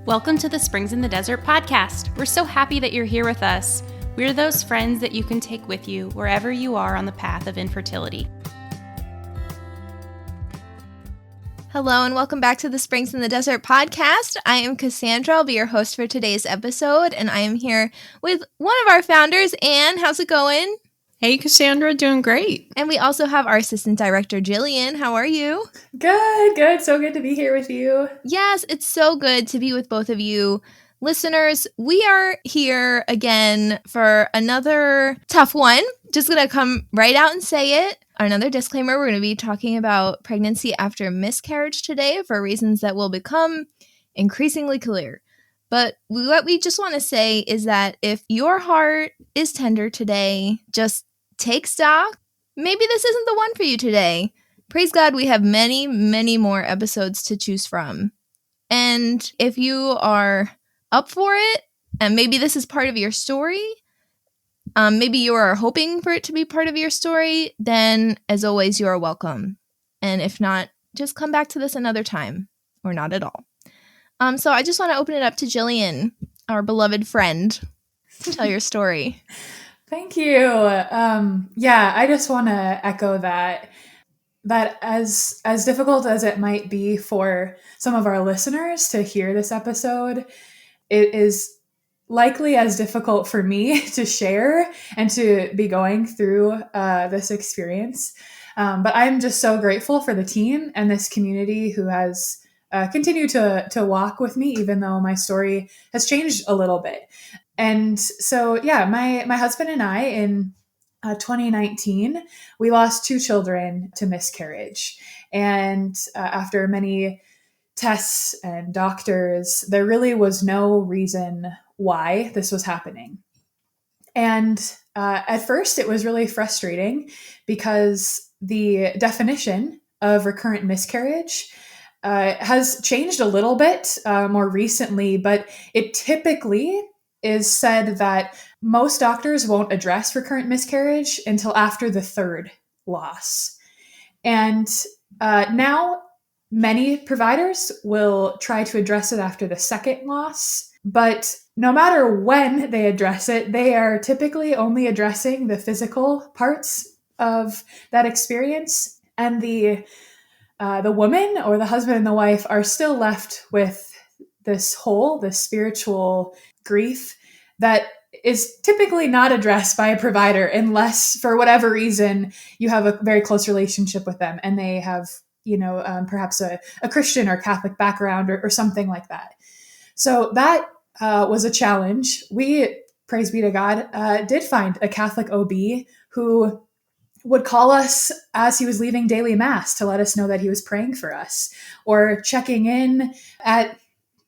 Welcome to the Springs in the Desert podcast. We're so happy that you're here with us. We're those friends that you can take with you wherever you are on the path of infertility. Hello and welcome back to the Springs in the Desert podcast. I am Cassandra. I'll be your host for today's episode, and I am here with one of our founders, Anne. How's it going? Hey, Cassandra, doing great. And we also have our assistant director, Jillian. How are you? Good. So good to be here with you. Yes, it's so good to be with both of you. Listeners, we are here again for another tough one. Just going to come right out and say it. Another disclaimer, we're going to be talking about pregnancy after miscarriage today for reasons that will become increasingly clear. But what we just want to say is that if your heart is tender today, just take stock. Maybe this isn't the one for you today. Praise God, we have many, many more episodes to choose from. And if you are up for it, and maybe this is part of your story, maybe you are hoping for it to be part of your story, then as always, you are welcome. And if not, just come back to this another time, or not at all. So I just want to open it up to Jillian, our beloved friend, to tell your story. Thank you. I just want to echo that as difficult as it might be for some of our listeners to hear this episode, it is likely as difficult for me to share and to be going through this experience. But I'm just so grateful for the team and this community who has continue to walk with me, even though my story has changed a little bit. And so, my husband and I in 2019, we lost 2 children to miscarriage. And after many tests and doctors, there really was no reason why this was happening. And at first, it was really frustrating because the definition of recurrent miscarriage has changed a little bit more recently, but it typically is said that most doctors won't address recurrent miscarriage until after the 3rd loss. And now many providers will try to address it after the 2nd loss, but no matter when they address it, they are typically only addressing the physical parts of that experience, and the woman or the husband and the wife are still left with this spiritual grief that is typically not addressed by a provider unless, for whatever reason, you have a very close relationship with them and they have, perhaps a Christian or Catholic background or something like that. So that was a challenge. We, praise be to God, did find a Catholic OB who would call us as he was leaving daily mass to let us know that he was praying for us, or checking in at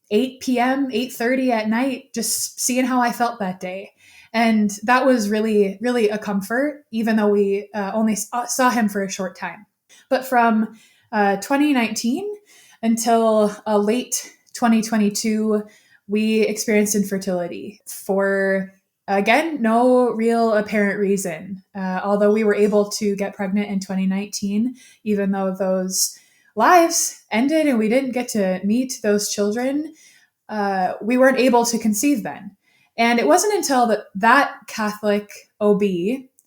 8 p.m., 8:30 at night, just seeing how I felt that day. And that was really, really a comfort, even though we only saw him for a short time. But from 2019 until late 2022, we experienced infertility for, again, no real apparent reason. Although we were able to get pregnant in 2019, even though those lives ended and we didn't get to meet those children, we weren't able to conceive then. And it wasn't until that Catholic OB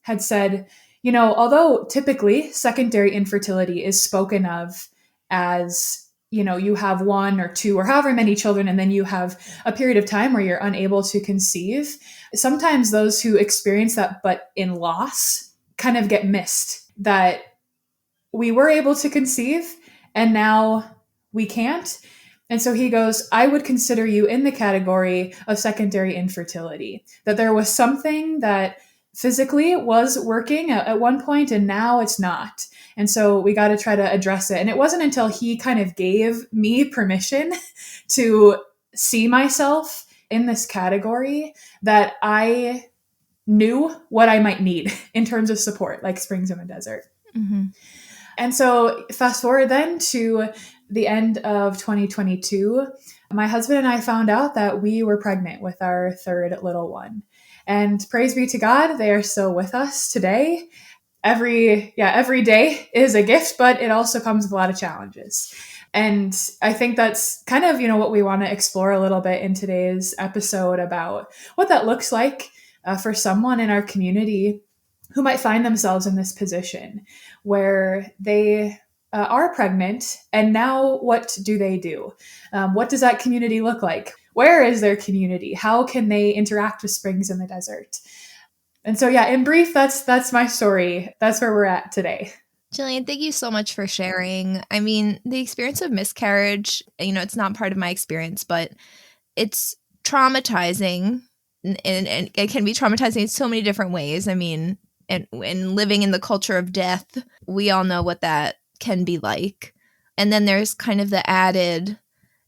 had said, although typically secondary infertility is spoken of as, you have 1 or 2 or however many children, and then you have a period of time where you're unable to conceive. Sometimes those who experience that, but in loss, kind of get missed, that we were able to conceive and now we can't. And so he goes, I would consider you in the category of secondary infertility, that there was something that physically was working at one point and now it's not. And so we got to try to address it. And it wasn't until he kind of gave me permission to see myself in this category that I knew what I might need in terms of support, like Springs in the Desert. Mm-hmm. And so fast forward then to the end of 2022, my husband and I found out that we were pregnant with our 3rd little one. And praise be to God, they are still with us today. every day is a gift, but it also comes with a lot of challenges. And I think that's kind of, what we want to explore a little bit in today's episode about what that looks like for someone in our community who might find themselves in this position where they are pregnant. And now what do they do? What does that community look like? Where is their community? How can they interact with Springs in the Desert? And so, yeah, in brief, that's my story. That's where we're at today. Jillian, thank you so much for sharing. I mean, the experience of miscarriage, it's not part of my experience, but it's traumatizing, and it can be traumatizing in so many different ways. I mean, and living in the culture of death, we all know what that can be like. And then there's kind of the added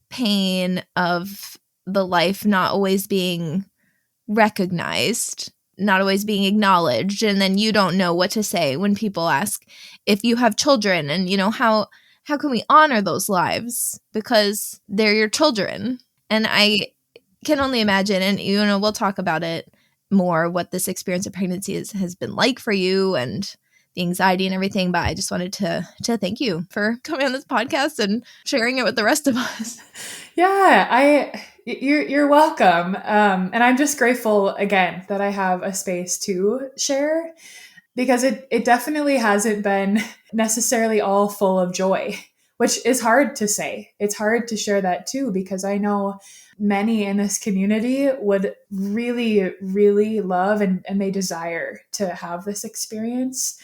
pain of the life not always being recognized, not always being acknowledged, and then you don't know what to say when people ask if you have children, and how can we honor those lives because they're your children. And I can only imagine, and we'll talk about it more, what this experience of pregnancy has been like for you and the anxiety and everything. But I just wanted to thank you for coming on this podcast and sharing it with the rest of us. Yeah, you're welcome. And I'm just grateful again that I have a space to share, because it definitely hasn't been necessarily all full of joy, which is hard to say. It's hard to share that too, because I know many in this community would really, really love and they desire to have this experience.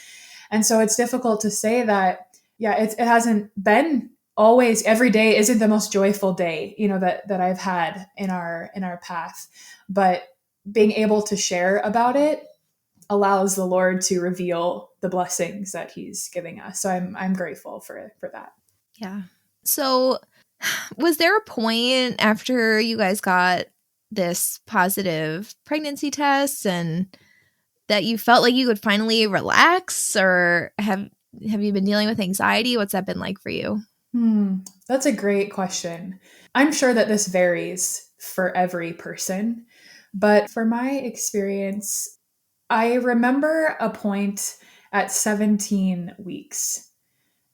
And so it's difficult to say that, yeah, it hasn't been always, every day isn't the most joyful day, that I've had in our path. But being able to share about it allows the Lord to reveal the blessings that he's giving us. So I'm grateful for that. Yeah. So was there a point after you guys got this positive pregnancy test and that you felt like you could finally relax, or have you been dealing with anxiety? What's that been like for you? That's a great question. I'm sure that this varies for every person, but for my experience, I remember a point at 17 weeks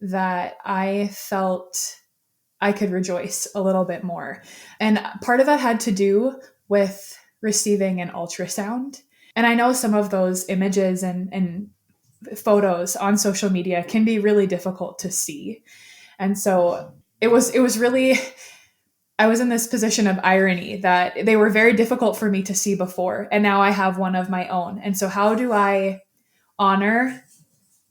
that I felt I could rejoice a little bit more. And part of that had to do with receiving an ultrasound. And I know some of those images and photos on social media can be really difficult to see. And so it was really, I was in this position of irony that they were very difficult for me to see before. And now I have one of my own. And so how do I honor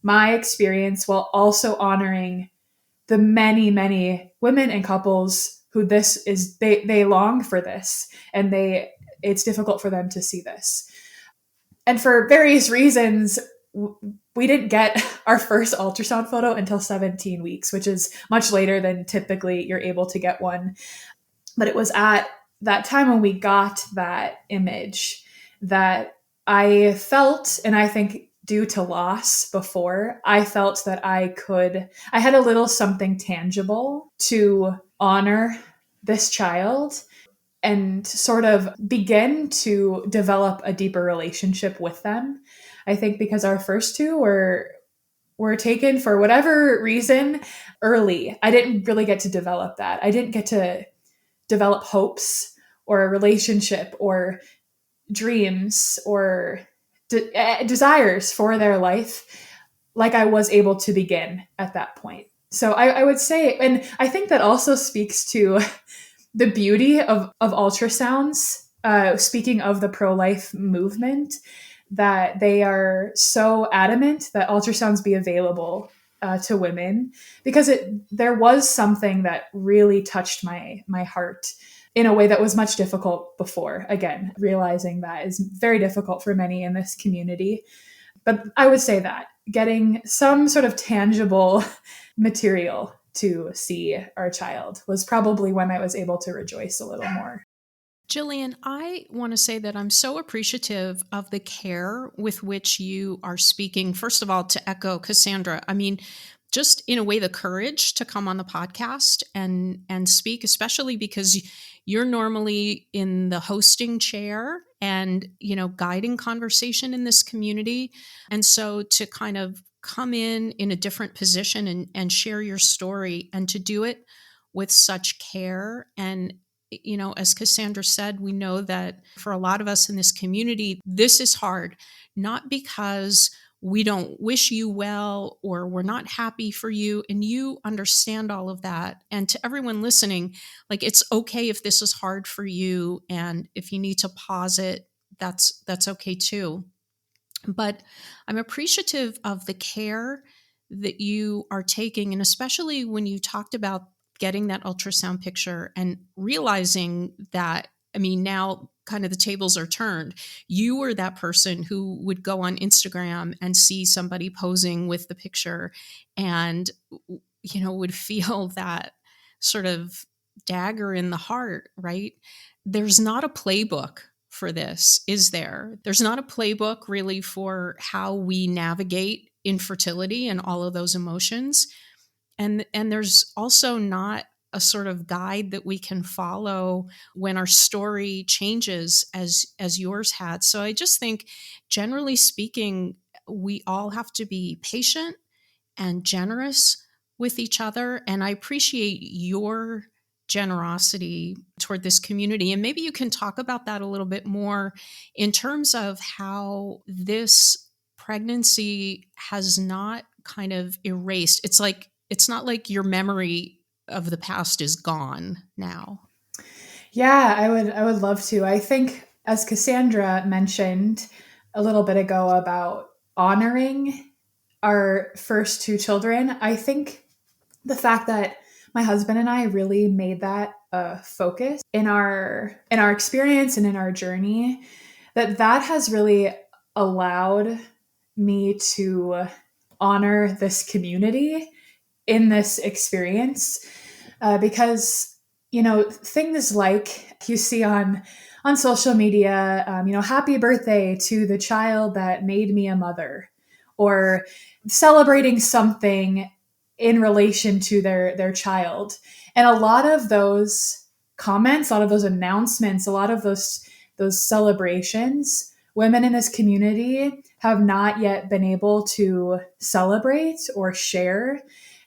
my experience while also honoring the many, many women and couples who they long for this, and it's difficult for them to see this. And for various reasons, we didn't get our first ultrasound photo until 17 weeks, which is much later than typically you're able to get one. But it was at that time when we got that image that I felt, and I think due to loss before, I felt that I had a little something tangible to honor this child and sort of begin to develop a deeper relationship with them. I think because our first two were taken for whatever reason early. I didn't really get to develop that. I didn't get to develop hopes or a relationship or dreams or desires for their life like I was able to begin at that point. So I would say, and I think that also speaks to the beauty of ultrasounds, speaking of the pro-life movement, that they are so adamant that ultrasounds be available to women, because there was something that really touched my heart in a way that was much difficult before. Again, realizing that is very difficult for many in this community. But I would say that getting some sort of tangible material to see our child was probably when I was able to rejoice a little more. Jillian, I want to say that I'm so appreciative of the care with which you are speaking. First of all, to echo Cassandra, I mean, just in a way the courage to come on the podcast and speak, especially because you're normally in the hosting chair and, guiding conversation in this community. And so to kind of come in a different position and share your story, and to do it with such care. And, as Cassandra said, we know that for a lot of us in this community, this is hard, not because we don't wish you well or we're not happy for you, and you understand all of that. And to everyone listening, like, it's okay if this is hard for you, and if you need to pause it, that's okay too. But I'm appreciative of the care that you are taking, and especially when you talked about getting that ultrasound picture and realizing that, now kind of the tables are turned. You were that person who would go on Instagram and see somebody posing with the picture and, would feel that sort of dagger in the heart, right? There's not a playbook for this, is there? There's not a playbook really for how we navigate infertility and all of those emotions. And there's also not a sort of guide that we can follow when our story changes as yours had. So I just think, generally speaking, we all have to be patient and generous with each other. And I appreciate your generosity toward this community. And maybe you can talk about that a little bit more in terms of how this pregnancy has not kind of erased. It's not like your memory of the past is gone now. Yeah, I would love to. I think, as Cassandra mentioned a little bit ago about honoring our first two children, I think the fact that my husband and I really made that a focus in our experience and in our journey, that has really allowed me to honor this community in this experience, because things like you see on social media, happy birthday to the child that made me a mother, or celebrating something in relation to their child. And a lot of those comments, a lot of those announcements, a lot of those celebrations, women in this community have not yet been able to celebrate or share.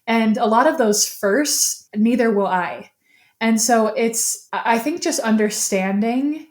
And a lot of those firsts, neither will I. And so it's, I think, just understanding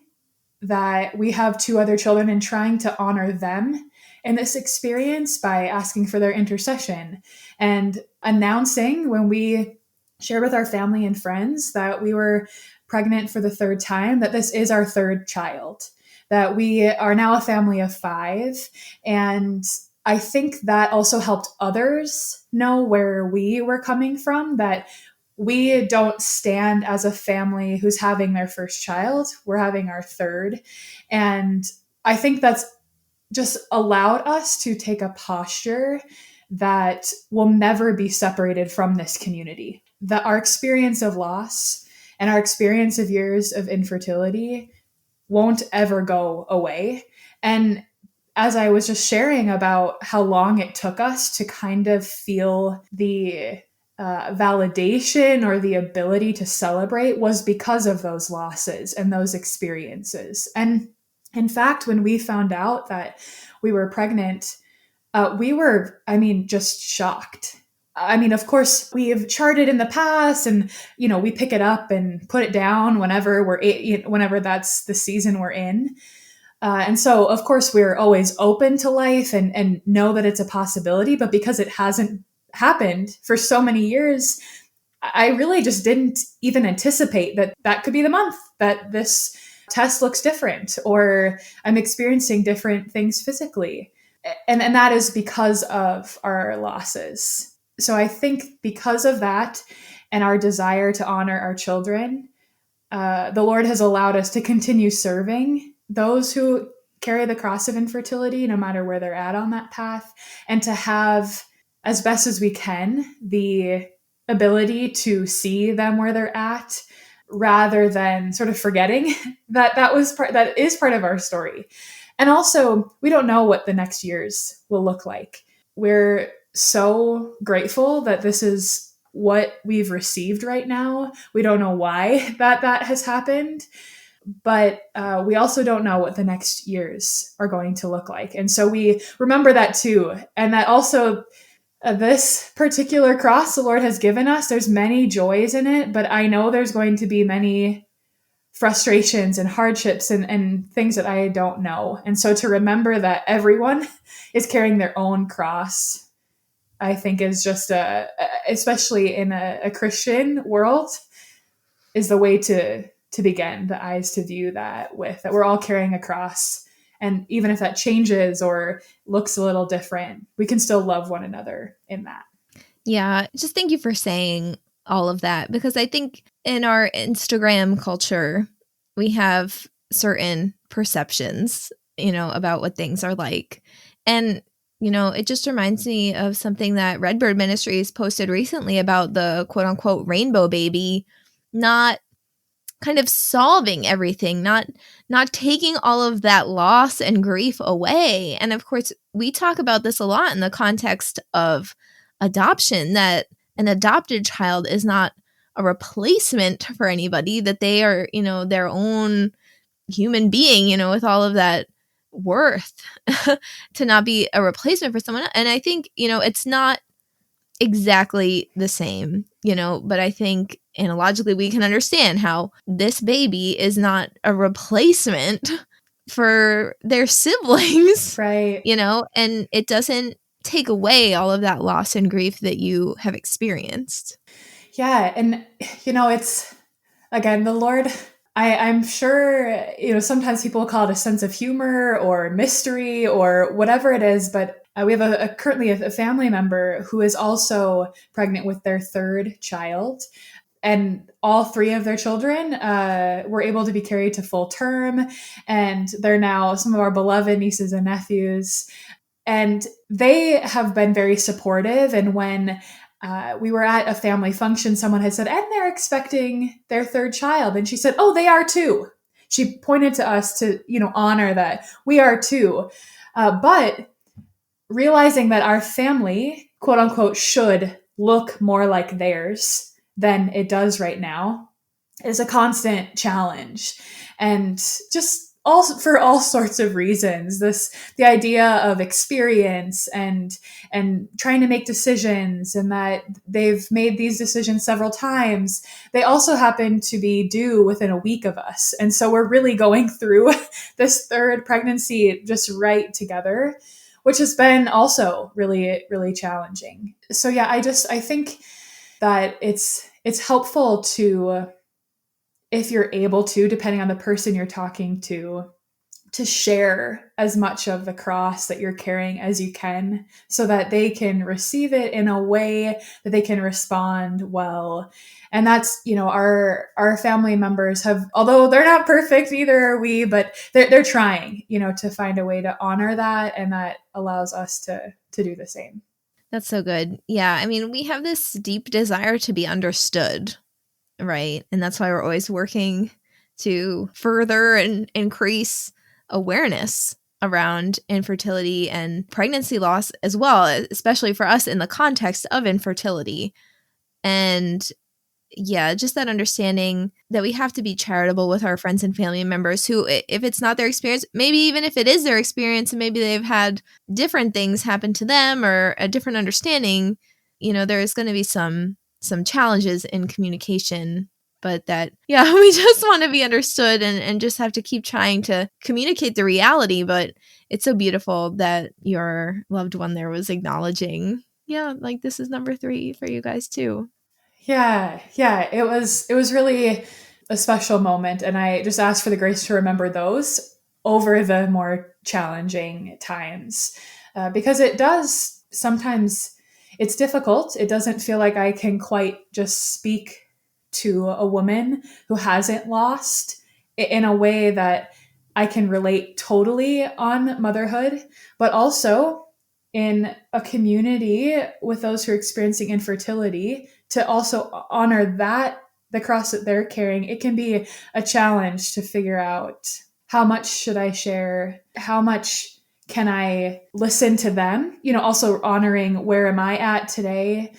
that we have two other children and trying to honor them in this experience by asking for their intercession and announcing, when we shared with our family and friends that we were pregnant for the third time, that this is our third child, that we are now a family of 5. And I think that also helped others know where we were coming from, that we don't stand as a family who's having their first child. We're having our third. And I think that's just allowed us to take a posture that will never be separated from this community. That our experience of loss and our experience of years of infertility won't ever go away. And as I was just sharing about how long it took us to kind of feel the validation or the ability to celebrate, was because of those losses and those experiences. And in fact, when we found out that we were pregnant, we were, just shocked. Of course, we have charted in the past, and we pick it up and put it down whenever whenever that's the season we're in. And so, of course, we're always open to life and know that it's a possibility. But because it hasn't happened for so many years, I really just didn't even anticipate that could be the month that this test looks different, or I'm experiencing different things physically. And that is because of our losses. So I think because of that and our desire to honor our children, the Lord has allowed us to continue serving those who carry the cross of infertility, no matter where they're at on that path, and to have, as best as we can, the ability to see them where they're at, rather than sort of forgetting that is part of our story. And also, we don't know what the next years will look like. We're so grateful that this is what we've received right now. We don't know why that has happened, but we also don't know what the next years are going to look like. And so we remember that too. And that also this particular cross the Lord has given us, there's many joys in it, but I know there's going to be many frustrations and hardships and things that I don't know. And so to remember that everyone is carrying their own cross, I think is just especially in a Christian world, is the way to begin, the eyes to view that with, that we're all carrying a cross. And even if that changes or looks a little different, we can still love one another in that. Yeah, just thank you for saying all of that, because I think in our Instagram culture, we have certain perceptions, about what things are like. And, it just reminds me of something that Redbird Ministries posted recently about the quote unquote rainbow baby not kind of solving everything, not taking all of that loss and grief away. And of course, we talk about this a lot in the context of adoption, that an adopted child is not a replacement for anybody, that they are, their own human being, with all of that worth to not be a replacement for someone. And I think, it's not exactly the same, but I think analogically we can understand how this baby is not a replacement for their siblings, right? And it doesn't take away all of that loss and grief that you have experienced. Yeah. And, it's, again, the Lord, I'm sure, sometimes people call it a sense of humor or mystery or whatever it is, but we have currently a family member who is also pregnant with their third child. And all three of their children were able to be carried to full term. And they're now some of our beloved nieces and nephews. And they have been very supportive. And when we were at a family function, someone had said, and they're expecting their third child. And she said, oh, they are too. She pointed to us to, honor that we are too. But realizing that our family, quote unquote, should look more like theirs than it does right now is a constant challenge. And just for all sorts of reasons, the idea of experience and trying to make decisions, and that they've made these decisions several times. They also happen to be due within a week of us. And so we're really going through this third pregnancy just right together, which has been also really, really challenging. So yeah, I think that it's helpful to, if you're able to, depending on the person you're talking to share as much of the cross that you're carrying as you can, so that they can receive it in a way that they can respond well. And that's, our family members have, although they're not perfect, either are we, but they're trying, to find a way to honor that. And that allows us to do the same. That's so good. Yeah. I mean, we have this deep desire to be understood, right? And that's why we're always working to further and increase awareness around infertility and pregnancy loss as well, especially for us in the context of infertility. And yeah, just that understanding that we have to be charitable with our friends and family members who, if it's not their experience, maybe even if it is their experience and maybe they've had different things happen to them or a different understanding, there's going to be some challenges in communication. But that, yeah, we just want to be understood and just have to keep trying to communicate the reality. But it's so beautiful that your loved one there was acknowledging, yeah, like this is number 3 for you guys too. Yeah. It was really a special moment. And I just ask for the grace to remember those over the more challenging times, because it does sometimes, it's difficult. It doesn't feel like I can quite just speak to a woman who hasn't lost in a way that I can relate totally on motherhood, but also in a community with those who are experiencing infertility, to also honor that, the cross that they're carrying. It can be a challenge to figure out how much should I share? How much can I listen to them? Also honoring where am I at today?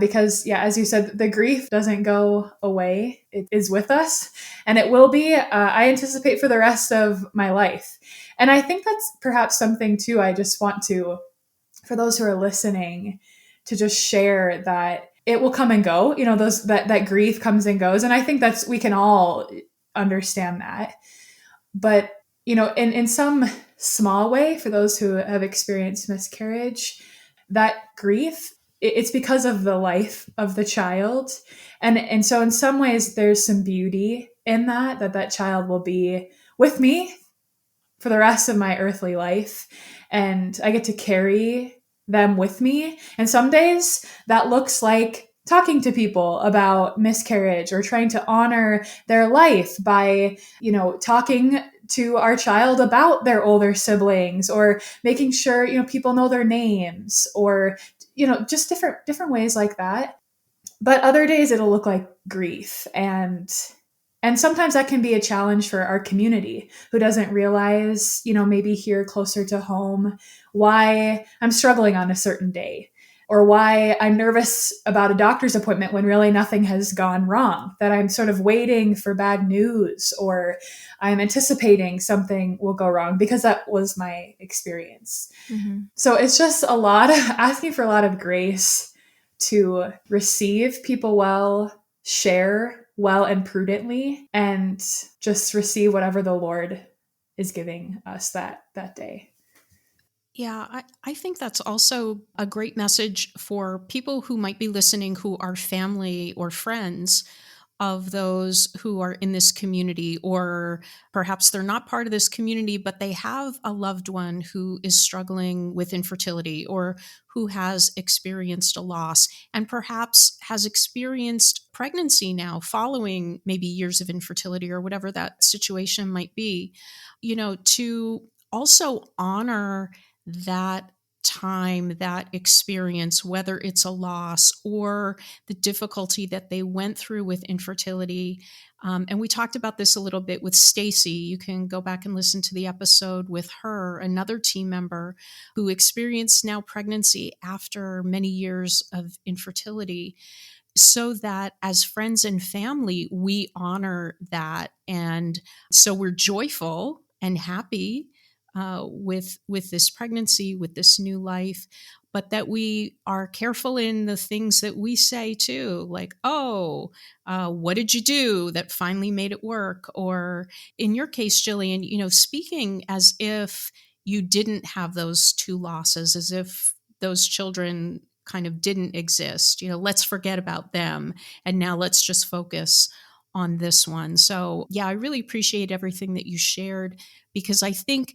Because, yeah, as you said, the grief doesn't go away. It is with us, and it will be, I anticipate, for the rest of my life. And I think that's perhaps something, too, I just want to, for those who are listening, to just share that it will come and go. That grief comes and goes. And I think we can all understand that. But, in some small way, for those who have experienced miscarriage, that grief, it's because of the life of the child. And so in some ways, there's some beauty in that child will be with me for the rest of my earthly life. And I get to carry them with me. And some days that looks like talking to people about miscarriage or trying to honor their life by, talking to our child about their older siblings, or making sure, people know their names, or, just different ways like that. But other days it'll look like grief. And sometimes that can be a challenge for our community who doesn't realize, maybe here closer to home, why I'm struggling on a certain day, or why I'm nervous about a doctor's appointment when really nothing has gone wrong, that I'm sort of waiting for bad news, or I'm anticipating something will go wrong, because that was my experience. Mm-hmm. So it's just asking for a lot of grace to receive people well, share well and prudently, and just receive whatever the Lord is giving us that day. Yeah, I think that's also a great message for people who might be listening who are family or friends of those who are in this community, or perhaps they're not part of this community, but they have a loved one who is struggling with infertility, or who has experienced a loss, and perhaps has experienced pregnancy now following maybe years of infertility, or whatever that situation might be, to also honor that time, that experience, whether it's a loss or the difficulty that they went through with infertility. And we talked about this a little bit with Stacy. You can go back and listen to the episode with her, another team member who experienced now pregnancy after many years of infertility, so that as friends and family, we honor that. And so we're joyful and happy with this pregnancy, with this new life, but that we are careful in the things that we say too, like, what did you do that finally made it work? Or in your case, Jillian, speaking as if you didn't have those two losses, as if those children kind of didn't exist. Let's forget about them, and now let's just focus on this one. So yeah, I really appreciate everything that you shared, because I think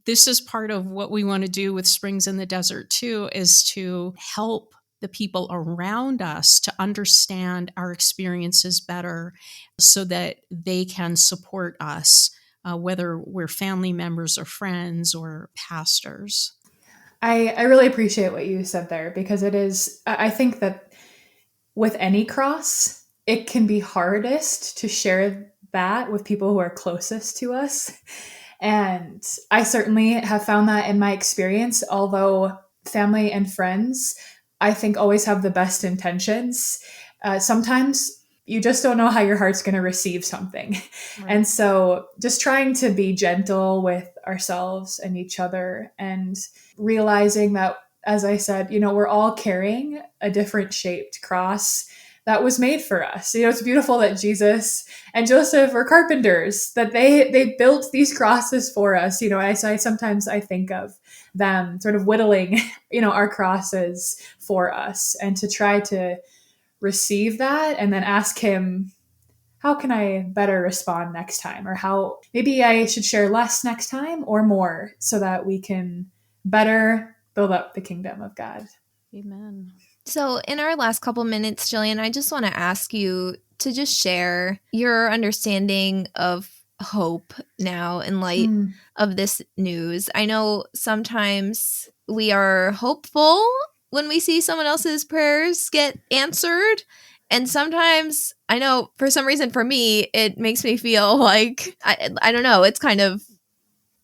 this is part of what we want to do with Springs in the Desert too, is to help the people around us to understand our experiences better, so that they can support us, whether we're family members or friends or pastors. I really appreciate what you said there, because I think that with any cross, it can be hardest to share that with people who are closest to us. And I certainly have found that in my experience, although family and friends, I think, always have the best intentions. Sometimes you just don't know how your heart's going to receive something. Right. And so just trying to be gentle with ourselves and each other, and realizing that, as I said, we're all carrying a different shaped cross that was made for us. It's beautiful that Jesus and Joseph were carpenters, that they built these crosses for us. Sometimes I think of them sort of whittling, our crosses for us, and to try to receive that and then ask him, how can I better respond next time? Or how maybe I should share less next time or more, so that we can better build up the kingdom of God. Amen. So in our last couple minutes, Jillian, I just want to ask you to just share your understanding of hope now in light of this news. I know sometimes we are hopeful when we see someone else's prayers get answered. And sometimes, I know for some reason for me, it makes me feel like, I don't know, it's kind of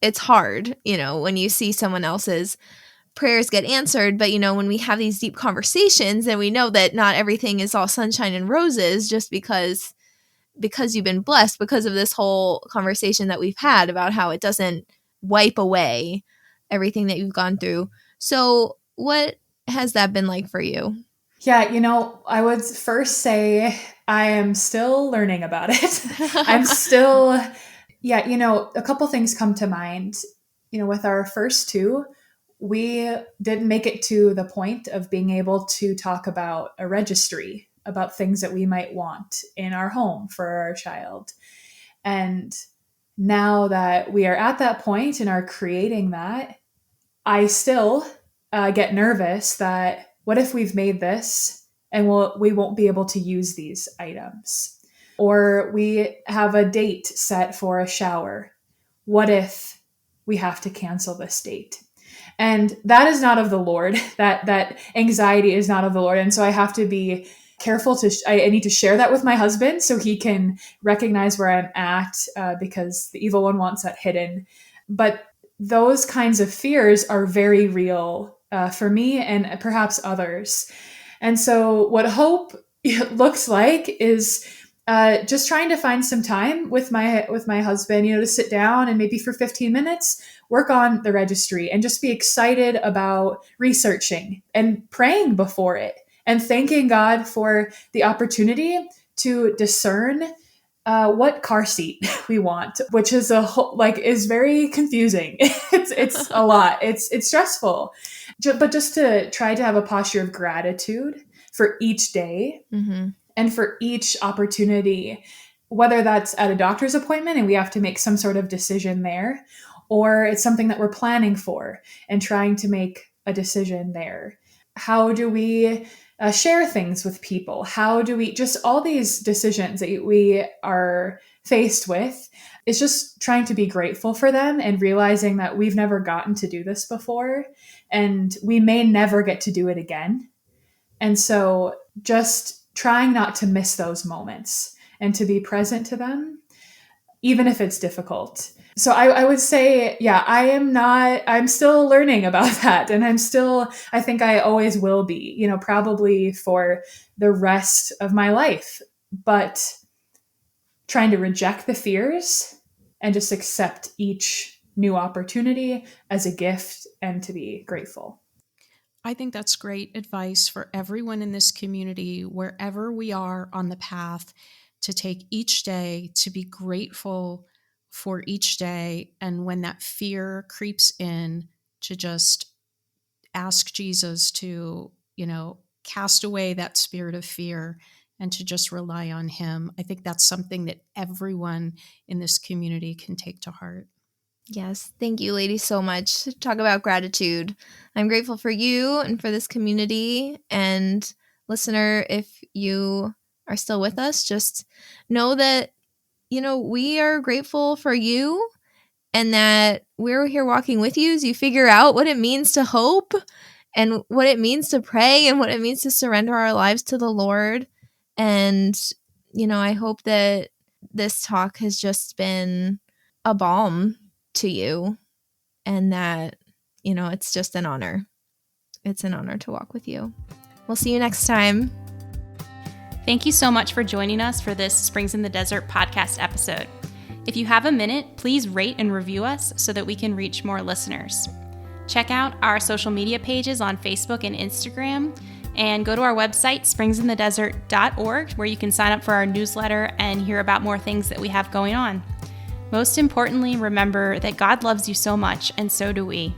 it's hard, when you see someone else's prayers get answered. But, when we have these deep conversations and we know that not everything is all sunshine and roses just because you've been blessed, because of this whole conversation that we've had about how it doesn't wipe away everything that you've gone through. So what has that been like for you? Yeah, I would first say I am still learning about it. I'm still, a couple things come to mind. With our first two, we didn't make it to the point of being able to talk about a registry, about things that we might want in our home for our child. And now that we are at that point and are creating that, I still get nervous that what if we've made this and we won't be able to use these items? Or we have a date set for a shower. What if we have to cancel this date? And that is not of the Lord. That anxiety is not of the Lord. And so I have to be careful I need to share that with my husband so he can recognize where I'm at, because the evil one wants that hidden. But those kinds of fears are very real for me and perhaps others. And so what hope looks like is just trying to find some time with my husband, to sit down and maybe for 15 minutes work on the registry and just be excited about researching and praying before it and thanking God for the opportunity to discern what car seat we want, which is is very confusing. It's a lot. It's stressful, but just to try to have a posture of gratitude for each day. Mm-hmm. And for each opportunity, whether that's at a doctor's appointment and we have to make some sort of decision there, or it's something that we're planning for and trying to make a decision there. How do we share things with people? How do we just all these decisions that we are faced with? It's just trying to be grateful for them and realizing that we've never gotten to do this before and we may never get to do it again. And so just trying not to miss those moments and to be present to them, even if it's difficult. So I would say, I'm still learning about that. And I think I always will be, probably for the rest of my life, but trying to reject the fears and just accept each new opportunity as a gift and to be grateful. I think that's great advice for everyone in this community, wherever we are on the path, to take each day, to be grateful for each day. And when that fear creeps in, to just ask Jesus to, cast away that spirit of fear and to just rely on him. I think that's something that everyone in this community can take to heart. Yes. Thank you, ladies, so much. Talk about gratitude. I'm grateful for you and for this community. And listener, if you are still with us, just know that, we are grateful for you and that we're here walking with you as you figure out what it means to hope and what it means to pray and what it means to surrender our lives to the Lord. And, I hope that this talk has just been a balm to you and that, it's just an honor. It's an honor to walk with you. We'll see you next time. Thank you so much for joining us for this Springs in the Desert podcast episode. If you have a minute, please rate and review us so that we can reach more listeners. Check out our social media pages on Facebook and Instagram, and go to our website, springsinthedesert.org, where you can sign up for our newsletter and hear about more things that we have going on. Most importantly, remember that God loves you so much, and so do we.